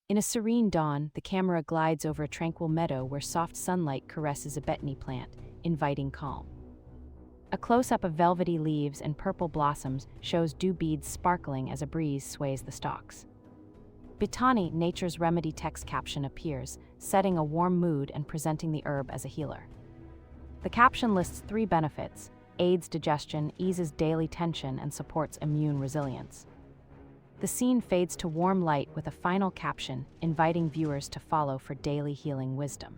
In a serene dawn, the camera glides over a tranquil meadow where soft sunlight caresses a betony plant, inviting calm. A close-up of velvety leaves and purple blossoms shows dew beads sparkling as a breeze sways the stalks. Betony, nature's remedy text caption appears, setting a warm mood and presenting the herb as a healer. The caption lists 3 benefits: aids digestion, eases daily tension, and supports immune resilience. The scene fades to warm light with a final caption, inviting viewers to follow for daily healing wisdom.